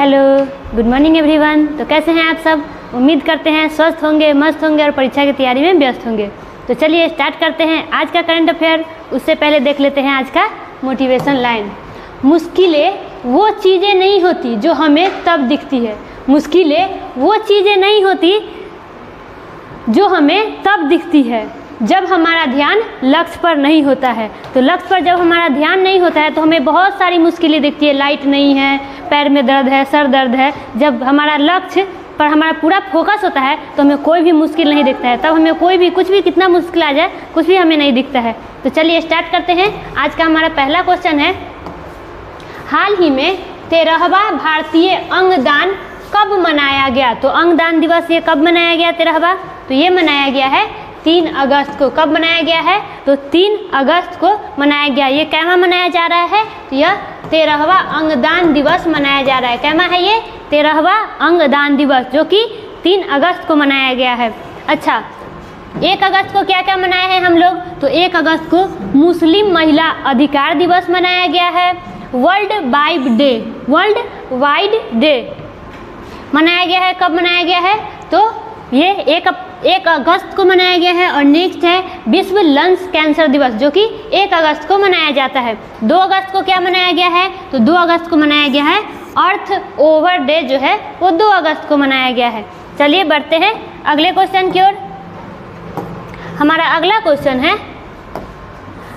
Hello, good morning everyone. तो कैसे हैं आप सब? उम्मीद करते हैं स्वस्थ होंगे, मस्त होंगे और परीक्षा की तैयारी में व्यस्त होंगे। तो चलिए स्टार्ट करते हैं आज का करंट अफेयर। उससे पहले देख लेते हैं आज का मोटिवेशन लाइन। मुश्किलें वो चीज़ें नहीं होती जो हमें तब दिखती है। मुश्किलें वो चीज़ें नहीं होती जो हमें तब दिखती है जब हमारा ध्यान लक्ष्य पर नहीं होता है। तो लक्ष्य पर जब हमारा ध्यान नहीं होता है तो हमें बहुत सारी मुश्किलें दिखती है। लाइट नहीं है, पैर में दर्द है, सर दर्द है। जब हमारा लक्ष्य पर हमारा पूरा फोकस होता है तो हमें कोई भी मुश्किल नहीं दिखता है। तब हमें कोई भी कुछ भी कितना मुश्किल आ जाए कुछ भी हमें नहीं दिखता है। तो चलिए स्टार्ट करते हैं। आज का हमारा पहला क्वेश्चन है, हाल ही में 13वां भारतीय अंगदान कब मनाया गया? तो अंगदान दिवस ये कब मनाया गया 13वां? तो ये मनाया गया है 3 अगस्त को। कब मनाया गया है? तो 3 अगस्त को मनाया गया। ये कैमा मनाया जा रहा है? तो यह 13वां अंगदान दिवस मनाया जा रहा है। कैमा है ये? 13वां अंगदान दिवस, जो कि 3 अगस्त को मनाया गया है। अच्छा, 1 अगस्त को क्या क्या मनाया है हम लोग? तो 1 अगस्त को मुस्लिम महिला अधिकार दिवस मनाया गया है। वर्ल्ड वाइड डे मनाया गया है। कब मनाया गया है? तो ये 1 अगस्त को मनाया गया है। और नेक्स्ट है विश्व लंग्स कैंसर दिवस, जो कि 1 अगस्त को मनाया जाता है। 2 अगस्त को क्या मनाया गया है? तो 2 अगस्त को मनाया गया है अर्थ ओवर डे, जो है वो 2 अगस्त को मनाया गया है। चलिए बढ़ते हैं अगले क्वेश्चन की ओर। हमारा अगला क्वेश्चन है,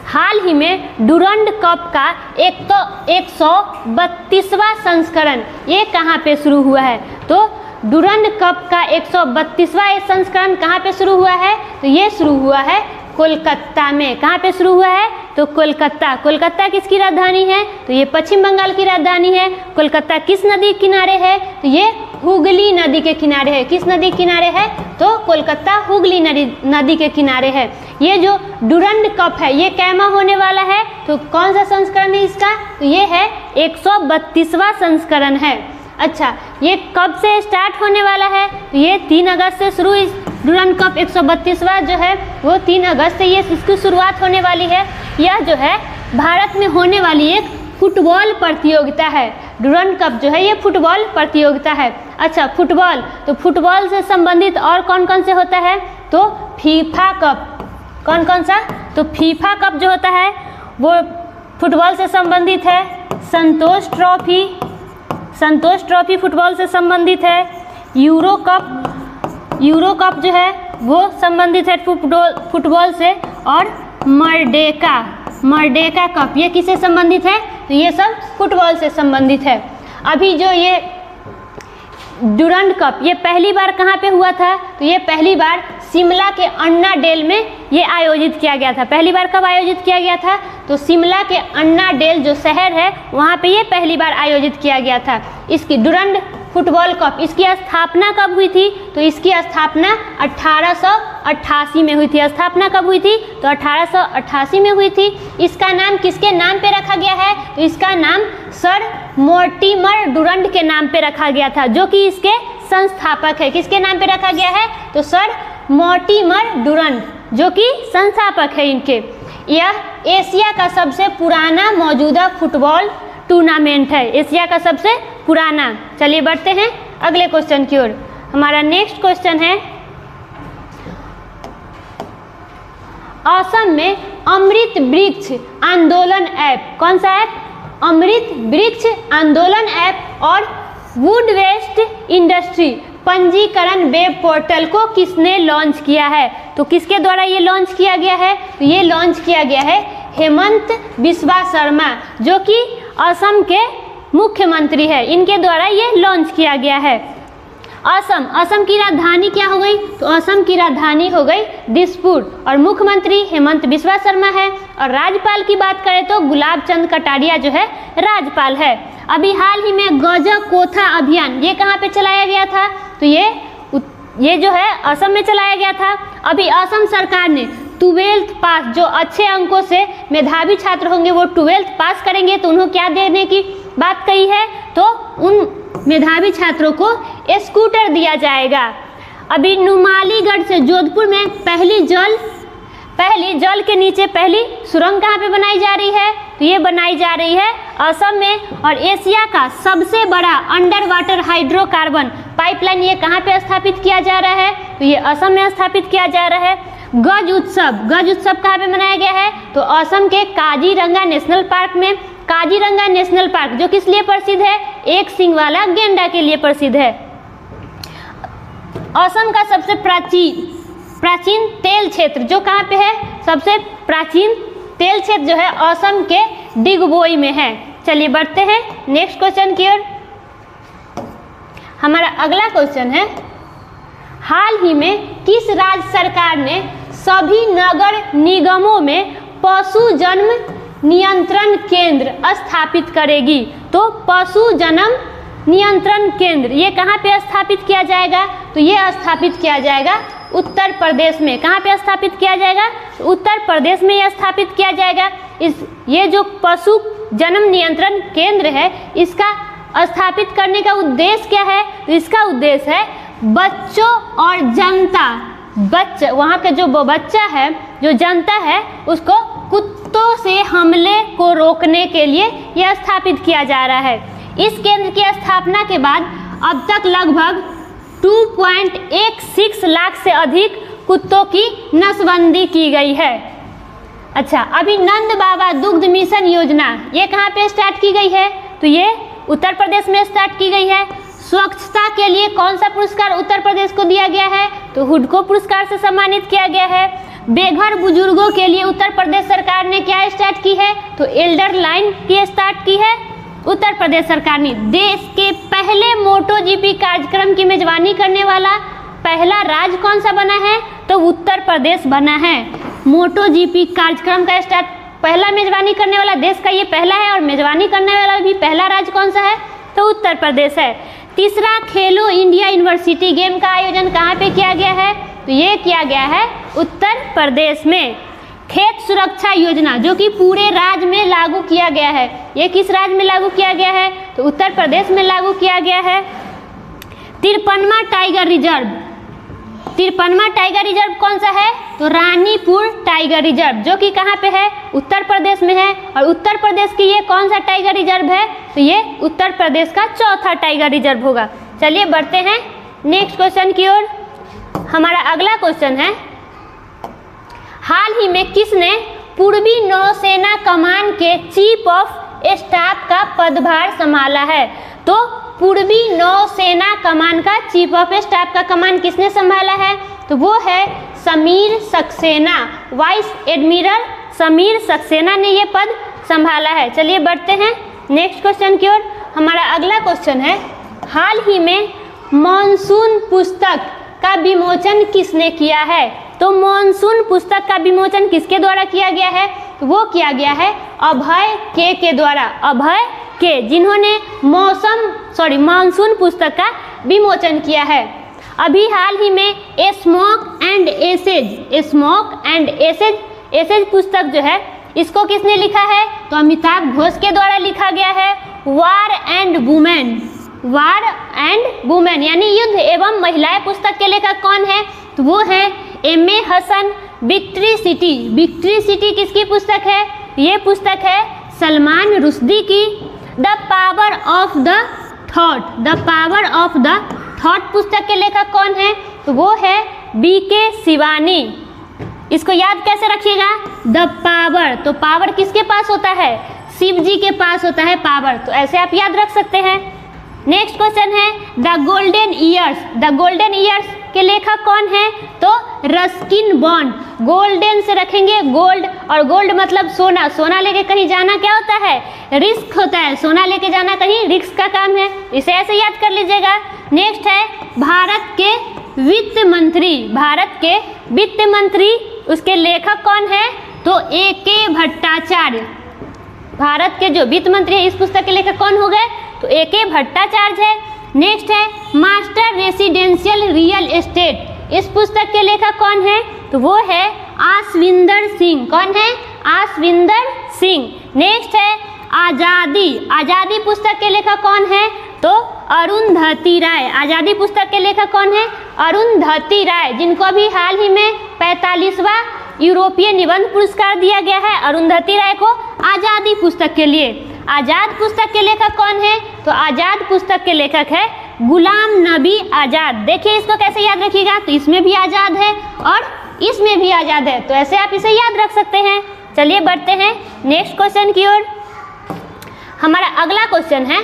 हाल ही में डुरंड कप का 132वां संस्करण ये कहाँ पे शुरू हुआ है? तो डुरंड कप का 132वां संस्करण कहाँ पे शुरू हुआ है? तो ये शुरू हुआ है कोलकाता में। कहाँ पे शुरू हुआ है? तो कोलकाता। कोलकाता किसकी राजधानी है? तो ये पश्चिम बंगाल की राजधानी है। कोलकाता किस नदी के किनारे है? तो ये हुगली नदी के किनारे है। किस नदी के किनारे है? तो कोलकाता हुगली नदी के किनारे है। ये जो डुरंड कप है ये कैमा होने वाला है? तो कौन सा संस्करण है इसका? तो ये है 132वां संस्करण है। अच्छा, ये कब से स्टार्ट होने वाला है? तो ये 3 अगस्त से शुरू। डुरंड कप 132वां जो है वो 3 अगस्त से ये इसकी शुरुआत होने वाली है। यह जो है भारत में होने वाली एक फुटबॉल प्रतियोगिता है। डुरंड कप जो है ये फुटबॉल प्रतियोगिता है। अच्छा, फुटबॉल, तो फुटबॉल से संबंधित और कौन कौन से होता है? तो फीफा कप। कौन कौन सा? तो फीफा कप जो होता है वो फुटबॉल से संबंधित है। संतोष ट्रॉफी फुटबॉल से संबंधित है। यूरो कप जो है वो संबंधित है फुटबॉल से। और मर्डेका कप ये किससे संबंधित है? तो ये सब फुटबॉल से संबंधित है। अभी जो ये डुरंड कप ये पहली बार कहाँ पे हुआ था? तो ये पहली बार शिमला के अन्ना डेल में ये आयोजित किया गया था। पहली बार कब आयोजित किया गया था? तो शिमला के अन्ना डेल जो शहर है वहाँ पे ये पहली बार आयोजित किया गया था। इसकी डुरंड फुटबॉल कप इसकी स्थापना कब हुई थी? तो इसकी स्थापना 1888 में हुई थी। स्थापना कब हुई थी? तो 1888 में हुई थी। इसका नाम किसके नाम पे रखा गया है? तो इसका नाम सर मोर्टिमर डुरंड के नाम पे रखा गया था, जो कि इसके संस्थापक है। किसके नाम पे रखा गया है? तो सर मोर्टिमर डुरंड, जो कि संस्थापक है इनके। यह एशिया का सबसे पुराना मौजूदा फुटबॉल टूर्नामेंट है। एशिया का सबसे पुराना। चलिए बढ़ते हैं अगले क्वेश्चन की ओर। हमारा नेक्स्ट क्वेश्चन है, असम में अमृत वृक्ष आंदोलन ऐप। कौन सा ऐप? अमृत वृक्ष आंदोलन ऐप और वुड वेस्ट इंडस्ट्री पंजीकरण वेब पोर्टल को किसने लॉन्च किया है? तो किसके द्वारा ये लॉन्च किया गया है? तो ये लॉन्च किया गया है हेमंत बिस्वा शर्मा, जो कि असम के मुख्यमंत्री है। इनके द्वारा ये लॉन्च किया गया है। असम की राजधानी क्या हो गई? तो असम की राजधानी हो गई दिसपुर। और मुख्यमंत्री हेमंत बिस्वा शर्मा है। और राज्यपाल की बात करें तो गुलाब चंद कटारिया जो है राज्यपाल है। अभी हाल ही में गजकोथा अभियान ये कहाँ पे चलाया गया था? तो ये जो है असम में चलाया गया था। अभी असम सरकार ने 12th पास, जो अच्छे अंकों से मेधावी छात्र होंगे वो 12th पास करेंगे तो उन्हें क्या देने की बात कही है? तो उन मेधावी छात्रों को स्कूटर दिया जाएगा। अभी नुमालीगढ़ से जोधपुर में पहली जल के नीचे पहली सुरंग कहाँ पे बनाई जा रही है? तो ये बनाई जा रही है असम में। और एशिया का सबसे बड़ा अंडर वाटर हाइड्रोकार्बन पाइपलाइन ये कहाँ पे स्थापित किया जा रहा है? तो ये असम में स्थापित किया जा रहा है। गज उत्सव कहाँ पे मनाया गया है? तो असम के काजीरंगा नेशनल पार्क में। काजीरंगा नेशनल पार्क जो किस लिए प्रसिद्ध है? एक सींग वाला गेंडा के लिए प्रसिद्ध है। असम का सबसे प्राचीन तेल क्षेत्र जो कहाँ पे है? सबसे प्राचीन तेल क्षेत्र जो है असम के डिगबोई में है। चलिए बढ़ते हैं नेक्स्ट क्वेश्चन की ओर। हमारा अगला क्वेश्चन है, हाल ही में किस राज्य सरकार ने सभी नगर निगमों में पशु जन्म नियंत्रण केंद्र स्थापित करेगी? तो पशु जन्म नियंत्रण केंद्र ये कहाँ पे स्थापित किया जाएगा? तो ये स्थापित किया जाएगा उत्तर प्रदेश में। कहाँ पे स्थापित किया जाएगा? तो उत्तर प्रदेश में यह स्थापित किया जाएगा। ये जो पशु जन्म नियंत्रण केंद्र है इसका स्थापित करने का उद्देश्य क्या है? तो इसका उद्देश्य है बच्चों और जनता, वहाँ का जो बच्चा है, जो जनता है, उसको कुत्तों से हमले को रोकने के लिए यह स्थापित किया जा रहा है। इस केंद्र की स्थापना के बाद अब तक लगभग 2.16 लाख से अधिक कुत्तों की नसबंदी की गई है। अच्छा, अभी नंद बाबा दुग्ध मिशन योजना ये कहाँ पे स्टार्ट की गई है? तो ये उत्तर प्रदेश में स्टार्ट की गई है। स्वच्छता के लिए कौन सा पुरस्कार उत्तर प्रदेश को दिया गया है? तो हुडको पुरस्कार से सम्मानित किया गया है। बेघर बुजुर्गों के लिए उत्तर प्रदेश सरकार ने क्या स्टार्ट की है? तो एल्डर लाइन की स्टार्ट की है उत्तर प्रदेश सरकार ने। देश के पहले मोटो जीपी कार्यक्रम की मेजबानी करने वाला पहला राज्य कौन सा बना है? तो उत्तर प्रदेश बना है। मोटो जीपी कार्यक्रम का स्टार्ट पहला मेजबानी करने वाला देश का ये पहला है, और मेजबानी करने वाला भी पहला राज्य कौन सा है? तो उत्तर प्रदेश है। तीसरा, खेलो इंडिया यूनिवर्सिटी गेम का आयोजन कहाँ पे किया गया है? तो ये किया गया है उत्तर प्रदेश में। खेत सुरक्षा योजना जो कि पूरे राज्य में लागू किया गया है, ये किस राज्य में लागू किया गया है? तो उत्तर प्रदेश में लागू किया गया है। 53वां टाइगर रिजर्व कौन सा है? तो रानीपुर टाइगर रिजर्व जो कि कहाँ पे है? उत्तर प्रदेश में है। और उत्तर प्रदेश की ये कौन सा टाइगर रिजर्व है? तो ये उत्तर प्रदेश का चौथा टाइगर रिजर्व होगा। चलिए बढ़ते हैं नेक्स्ट क्वेश्चन की ओर। हमारा अगला क्वेश्चन है, हाल ही में किसने पूर्वी नौसेना कमान के चीफ ऑफ स्टाफ का पदभार संभाला है? तो पूर्वी नौसेना कमान का चीफ ऑफ स्टाफ का कमान किसने संभाला है? तो वो है समीर सक्सेना। वाइस एडमिरल समीर सक्सेना ने ये पद संभाला है। चलिए बढ़ते हैं नेक्स्ट क्वेश्चन की ओर। हमारा अगला क्वेश्चन है, हाल ही में मॉनसून पुस्तक का विमोचन किसने किया है? तो मॉनसून पुस्तक का विमोचन किसके द्वारा किया गया है? तो वो किया गया है अभय के द्वारा। अभय के, जिन्होंने मॉनसून पुस्तक का विमोचन किया है। अभी हाल ही में स्मोक एंड एसेज पुस्तक जो है इसको किसने लिखा है? तो अमिताभ घोष के द्वारा लिखा गया है। वार एंड वुमेन यानी युद्ध एवं महिलाएं पुस्तक के लेखक कौन है? तो वो है M.A. हसन। विक्ट्री सिटी किसकी पुस्तक है? ये पुस्तक है सलमान रुश्दी की। The power of the thought पुस्तक के लेखक कौन है? तो वो है B.K. शिवानी। इसको याद कैसे रखिएगा? द पावर, तो पावर किसके पास होता है? शिव जी के पास होता है पावर, तो ऐसे आप याद रख सकते हैं। नेक्स्ट क्वेश्चन है, द गोल्डन ईयर्स के लेखक कौन है? तो रस्किन बॉन्ड। गोल्डन से रखेंगे गोल्ड, और गोल्ड मतलब सोना। सोना लेके कहीं जाना क्या होता है? रिस्क होता है। सोना लेके जाना कहीं रिस्क का काम है, इसे ऐसे याद कर लीजिएगा। नेक्स्ट है भारत के वित्त मंत्री, उसके लेखक कौन है? तो A.K. भट्टाचार्य। भारत के जो वित्त मंत्री है इस पुस्तक के लेखक कौन हो गए? तो A.K. भट्टाचार्य है। नेक्स्ट है मास्टर रेसिडेंशियल रियल एस्टेट, इस पुस्तक के लेखक कौन है? तो वो है आसविंदर सिंह। कौन है? आसविंदर सिंह। नेक्स्ट है आजादी पुस्तक के लेखक कौन है? तो अरुंधति राय। आजादी पुस्तक के लेखक कौन है? अरुंधति राय, जिनको अभी हाल ही में 45वां यूरोपीय निबंध पुरस्कार दिया गया है अरुंधति राय को आज़ादी पुस्तक के लिए। आज़ाद पुस्तक के लेखक कौन है? तो आज़ाद पुस्तक के लेखक है गुलाम नबी आज़ाद। देखिए इसको कैसे याद रखिएगा, तो इसमें भी आज़ाद है और इसमें भी आज़ाद है, तो ऐसे आप इसे याद रख सकते हैं। चलिए बढ़ते हैं नेक्स्ट क्वेश्चन की ओर। हमारा अगला क्वेश्चन है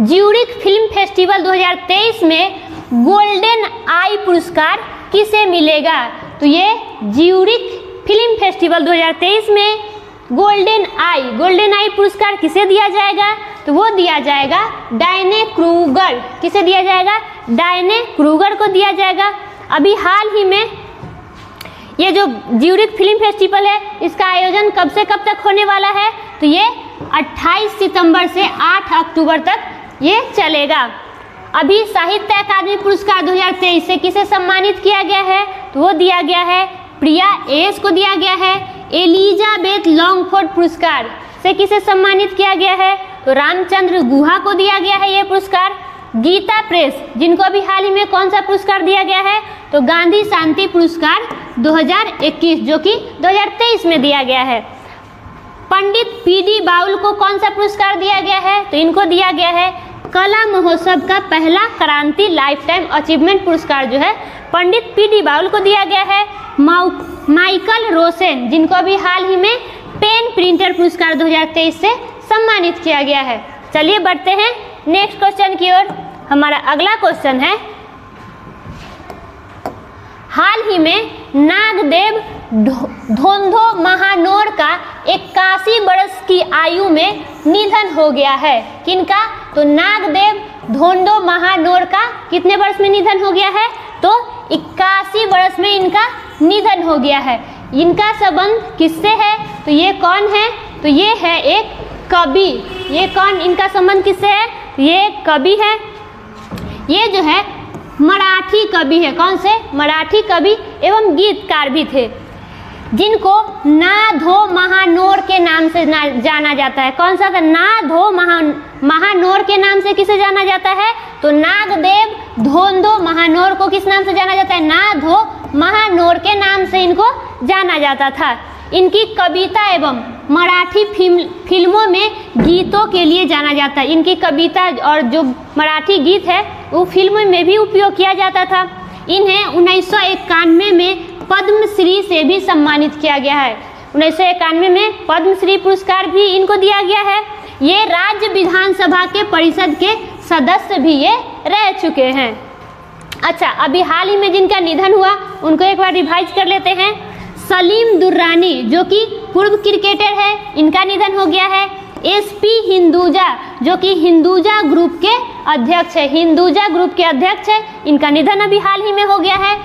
ज्यूरिख फिल्म फेस्टिवल 2023 में गोल्डन आई पुरस्कार किसे मिलेगा? तो ये ज्यूरिख फिल्म फेस्टिवल 2023 में गोल्डन आई पुरस्कार किसे दिया जाएगा? तो वो दिया जाएगा डायने क्रूगर। किसे दिया जाएगा? डायने क्रूगर को दिया जाएगा। अभी हाल ही में ये जो ज्यूरिख फिल्म फेस्टिवल है इसका आयोजन कब से कब तक होने वाला है? तो ये 28 सितंबर से 8 अक्टूबर तक ये चलेगा। अभी साहित्य अकादमी पुरस्कार 2023 से किसे सम्मानित किया गया है? तो वो दिया गया है प्रिया एस को दिया गया है। एलिजाबेथ लॉन्गफोर्ड पुरस्कार से किसे सम्मानित किया गया है? तो रामचंद्र गुहा को दिया गया है ये पुरस्कार। गीता प्रेस जिनको अभी हाल ही में कौन सा पुरस्कार दिया गया है? तो गांधी शांति पुरस्कार 2021 जो कि 2023 में दिया गया है। पंडित पीडी बाउल को कौन सा पुरस्कार दिया गया है? तो इनको दिया गया है कला महोत्सव का पहला क्रांति लाइफ टाइम अचीवमेंट पुरस्कार जो है पंडित पीडी बाउल को दिया गया है। माइकल रोसेन जिनको अभी हाल ही में पेन प्रिंटर पुरस्कार 2023 से सम्मानित किया गया है। चलिए बढ़ते हैं नेक्स्ट क्वेश्चन की ओर। हमारा अगला क्वेश्चन है हाल ही में नागदेव धोंधो महानोर का 81 वर्ष की आयु में निधन हो गया है। किनका? तो नागदेव धोंधो महानोर का कितने वर्ष में निधन हो गया है? तो 81 वर्ष में इनका निधन हो गया है। इनका संबंध किससे है? तो ये कौन है? तो ये है एक कवि। ये कौन? इनका संबंध किससे है? ये एक कवि है। ये जो है मराठी कवि है। कौन से? मराठी कवि एवं गीतकार भी थे जिनको ना धो महानोर के नाम से जाना जाता है। कौन सा था? ना धो महानोर के नाम से किसे जाना जाता है? तो नागदेव धोंधो महानोर को किस नाम से जाना जाता है? ना धो महानोर के नाम से इनको जाना जाता था। इनकी कविता एवं मराठी फिल्मों में गीतों के लिए जाना जाता है। इनकी कविता और जो मराठी गीत है वो फिल्मों में भी उपयोग किया जाता था। इन्हें 1991 में पद्मश्री से भी सम्मानित किया गया है। 1991 में पद्मश्री पुरस्कार भी इनको दिया गया है। ये राज्य विधानसभा के परिषद के सदस्य भी ये रह चुके हैं। अच्छा, अभी हाल ही में जिनका निधन हुआ उनको एक बार रिवाइज कर लेते हैं। सलीम दुर्रानी जो कि पूर्व क्रिकेटर है, इनका निधन हो गया है। एसपी हिंदुजा जो कि हिंदुजा ग्रुप के अध्यक्ष है, हिंदुजा ग्रुप के अध्यक्ष है, इनका निधन अभी हाल ही में हो गया है।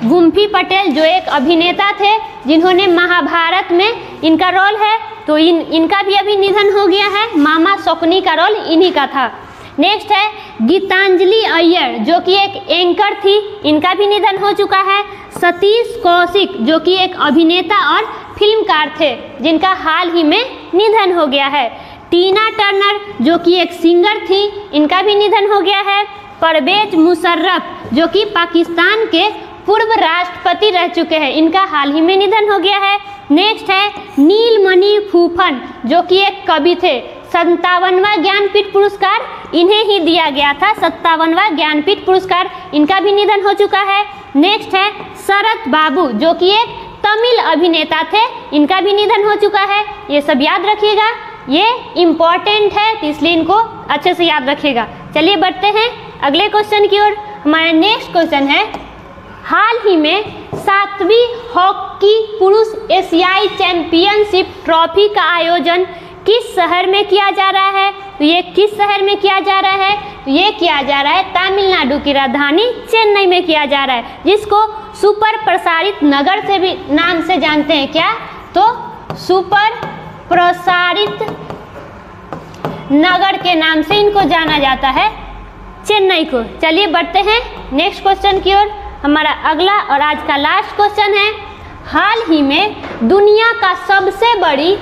गुम्फी पटेल जो एक अभिनेता थे जिन्होंने महाभारत में इनका रोल है, तो इनका भी अभी निधन हो गया है। मामा शकुनी का रोल इन्हीं का था। नेक्स्ट है गीतांजलि अय्यर जो कि एक एंकर थी, इनका भी निधन हो चुका है। सतीश कौशिक जो कि एक अभिनेता और फिल्मकार थे जिनका हाल ही में निधन हो गया है। टीना टर्नर जो कि एक सिंगर थी, इनका भी निधन हो गया है। परवेज मुशर्रफ जो कि पाकिस्तान के पूर्व राष्ट्रपति रह चुके हैं, इनका हाल ही में निधन हो गया है। नेक्स्ट है नीलमणि फूफन जो कि एक कवि थे। 57वां ज्ञानपीठ पुरस्कार इन्हें ही दिया गया था। 57वां ज्ञानपीठ पुरस्कार, इनका भी निधन हो चुका है। नेक्स्ट है शरत बाबू जो कि एक तमिल अभिनेता थे, इनका भी निधन हो चुका है। ये सब याद रखिएगा, ये इम्पॉर्टेंट है तो इसलिए इनको अच्छे से याद रखिएगा। चलिए बढ़ते हैं अगले क्वेश्चन की ओर। हमारा नेक्स्ट क्वेश्चन है हाल ही में 7वीं हॉकी पुरुष एशियाई चैंपियनशिप ट्रॉफी का आयोजन किस शहर में किया जा रहा है? तो ये किस शहर में किया जा रहा है? तो ये किया जा रहा है तमिलनाडु की राजधानी चेन्नई में किया जा रहा है, जिसको सुपर प्रसारित नगर से भी नाम से जानते हैं। क्या? तो सुपर प्रसारित नगर के नाम से इनको जाना जाता है, चेन्नई को। चलिए बढ़ते हैं नेक्स्ट क्वेश्चन की ओर। हमारा अगला और आज का लास्ट क्वेश्चन है हाल ही में दुनिया का सबसे बड़ी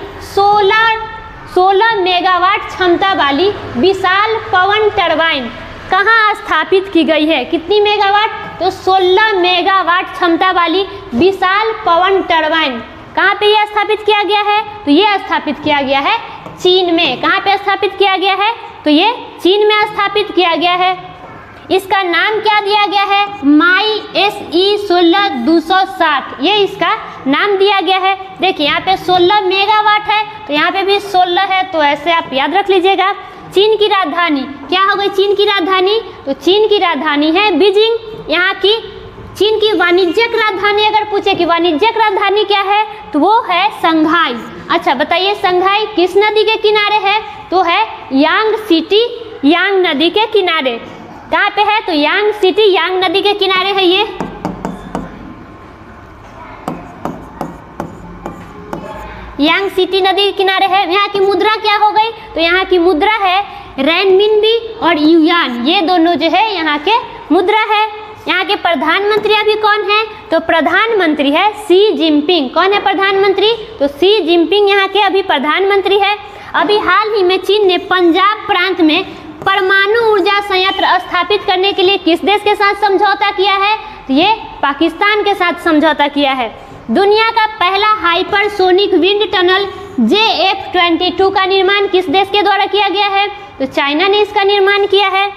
16 मेगावाट क्षमता वाली विशाल पवन टरबाइन कहाँ स्थापित की गई है? कितनी मेगावाट? तो 16 मेगावाट क्षमता वाली विशाल पवन टरबाइन कहाँ पे यह स्थापित किया गया है? तो ये स्थापित किया गया है चीन में। कहाँ पे स्थापित किया गया है? तो ये चीन में स्थापित किया गया है। इसका नाम क्या दिया गया है? माई SE 16260, ये इसका नाम दिया गया है। देखिए यहाँ पे 16 मेगावाट है, तो यहाँ पे भी 16 है, तो ऐसे आप याद रख लीजिएगा। चीन की राजधानी क्या हो गई? चीन की राजधानी, तो चीन की राजधानी है बीजिंग। यहाँ की चीन की वाणिज्यिक राजधानी अगर पूछे कि वाणिज्यिक राजधानी क्या है, तो वो है संघाई। अच्छा बताइए, संघाई किस नदी के किनारे है? तो है यांग सिटी, यांग नदी के किनारे। कहाँ पे है? तो यांग सिटी यांग नदी के किनारे है ये। यांग सिटी नदी के किनारे है। यहाँ की मुद्रा क्या हो गई? तो यहाँ की मुद्रा है रेनमिनबी और युआन, ये दोनों जो है यहाँ के मुद्रा है। यहाँ के प्रधानमंत्री अभी कौन है? तो प्रधानमंत्री है शी जिनपिंग। कौन है प्रधानमंत्री? तो शी जिनपिंग यहाँ के अभी प्रधानमंत्री है। अभी हाल ही में चीन ने पंजाब प्रांत में परमाणु ऊर्जा संयंत्र स्थापित करने के लिए किस देश के साथ समझौता किया है? तो ये पाकिस्तान के साथ समझौता किया है। दुनिया का पहला हाइपरसोनिक विंड टनल JF-22 का निर्माण किस देश के द्वारा किया गया है? तो चाइना ने इसका निर्माण किया है।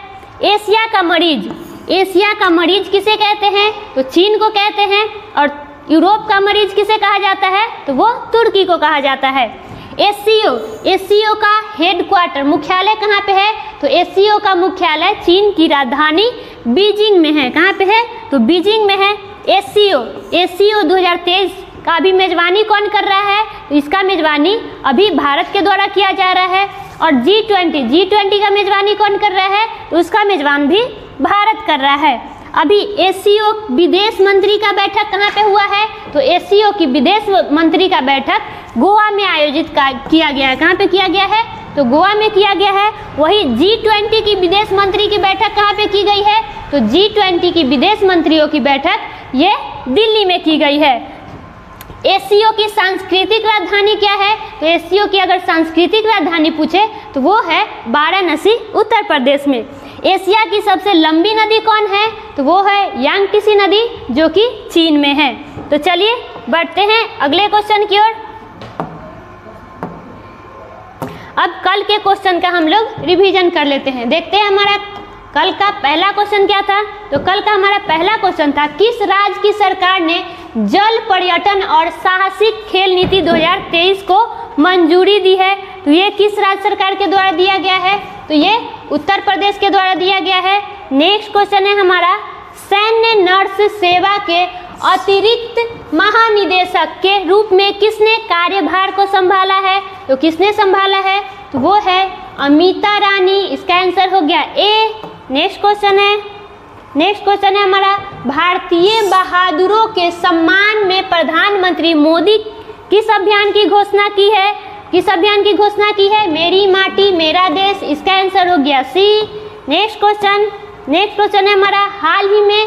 एशिया का मरीज, एशिया का मरीज किसे कहते हैं? तो चीन को कहते हैं। और यूरोप का मरीज किसे कहा जाता है? तो वो तुर्की को कहा जाता है। एससीओ का हेडक्वार्टर मुख्यालय कहाँ पे है? तो एससीओ का मुख्यालय चीन की राजधानी बीजिंग में है। कहाँ पे है? तो बीजिंग में है। एससीओ 2023 का अभी मेजबानी कौन कर रहा है? तो इसका मेजबानी अभी भारत के द्वारा किया जा रहा है। और G20 का मेजबानी कौन कर रहा है? तो उसका मेजबान भी भारत कर रहा है। अभी एससीओ विदेश मंत्री का बैठक कहाँ पे हुआ है? तो एससीओ की विदेश मंत्री का बैठक गोवा में आयोजित किया गया है। कहाँ पे किया गया है? तो गोवा में किया गया है। वही G20 की विदेश मंत्री की बैठक कहाँ पे की गई है? तो G20 की विदेश मंत्रियों की बैठक ये दिल्ली में की गई है। एससीओ की सांस्कृतिक राजधानी क्या है? तो एससीओ की अगर सांस्कृतिक राजधानी पूछे तो वो है वाराणसी, उत्तर प्रदेश में। एशिया की सबसे लंबी नदी कौन है? तो वो है यांगत्से नदी, जो कि चीन में है। तो चलिए बढ़ते हैं अगले क्वेश्चन की ओर। अब कल के क्वेश्चन का हम लोग रिवीजन कर लेते हैं। देखते हैं हमारा कल का पहला क्वेश्चन क्या था। तो कल का हमारा पहला क्वेश्चन था, किस राज्य की सरकार ने जल पर्यटन और साहसिक खेल नीति 2023 को मंजूरी दी है? तो ये किस राज्य सरकार के द्वारा दिया गया है? तो ये उत्तर प्रदेश के द्वारा दिया गया है। नेक्स्ट क्वेश्चन है हमारा, सैन्य नर्स सेवा के अतिरिक्त महानिदेशक के रूप में किसने कार्यभार को संभाला है? तो किसने संभाला है? तो वो है अमिता रानी। इसका आंसर हो गया ए। नेक्स्ट क्वेश्चन है हमारा, भारतीय बहादुरों के सम्मान में प्रधानमंत्री मोदी किस अभियान की घोषणा की है? किस अभियान की घोषणा की है? मेरी माटी मेरा देश। इसका आंसर हो गया सी। नेक्स्ट क्वेश्चन है हमारा, हाल ही में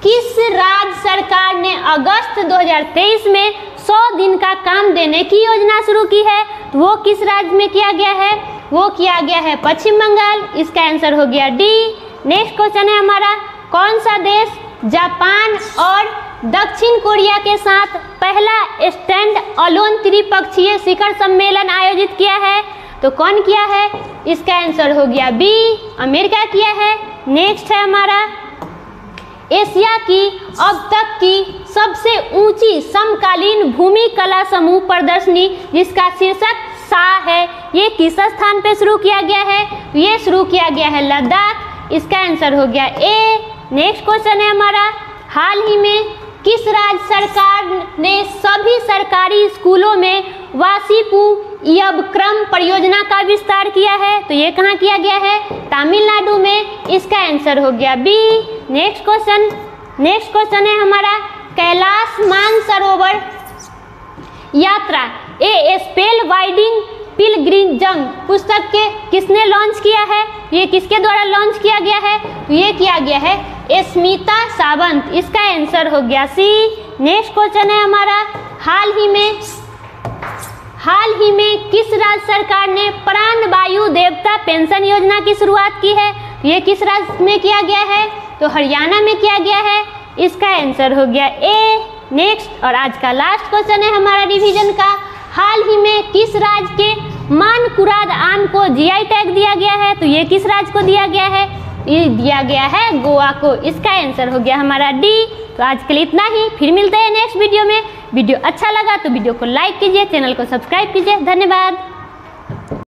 किस राज्य सरकार ने अगस्त 2023 में 100 दिन का काम देने की योजना शुरू की है? तो वो किस राज्य में किया गया है? वो किया गया है पश्चिम बंगाल। इसका आंसर हो गया डी। नेक्स्ट क्वेश्चन है हमारा, कौन सा देश जापान और दक्षिण कोरिया के साथ पहला स्टैंड अलोन त्रिपक्षीय शिखर सम्मेलन आयोजित किया है? तो कौन किया है? इसका आंसर हो गया बी, अमेरिका किया है। नेक्स्ट है हमारा, एशिया की अब तक की सबसे ऊंची समकालीन भूमि कला समूह प्रदर्शनी जिसका शीर्षक सा है, ये किस स्थान पे शुरू किया गया है? ये शुरू किया गया है लद्दाख। इसका आंसर हो गया ए। नेक्स्ट क्वेश्चन है हमारा, हाल ही में किस राज्य सरकार ने सभी सरकारी स्कूलों में वासिपु यबक्रम परियोजना का विस्तार किया है? तो ये कहाँ किया गया है? तमिलनाडु में। इसका आंसर हो गया बी। नेक्स्ट क्वेश्चन है हमारा, कैलाश मानसरोवर यात्रा ए स्पेल वाइडिंग पिलग्रिमजम पुस्तक के किसने लॉन्च किया है? ये किसके द्वारा लॉन्च किया गया है? तो ये किया गया है स्मिता सावंत। इसका आंसर हो गया सी। नेक्स्ट क्वेश्चन है हमारा, हाल ही में किस राज्य सरकार ने प्राण वायु देवता पेंशन योजना की शुरुआत की है? तो ये किस राज्य में किया गया है? तो हरियाणा में किया गया है। इसका आंसर हो गया ए। नेक्स्ट और आज का लास्ट क्वेश्चन है हमारा रिवीजन का, हाल ही में किस राज्य के मानकुराद आम को जीआई टैग दिया गया है? तो ये किस राज्य को दिया गया है? ये दिया गया है गोवा को। इसका आंसर हो गया हमारा डी। तो आज के लिए इतना ही, फिर मिलते हैं नेक्स्ट वीडियो में। वीडियो अच्छा लगा तो वीडियो को लाइक कीजिए, चैनल को सब्सक्राइब कीजिए। धन्यवाद।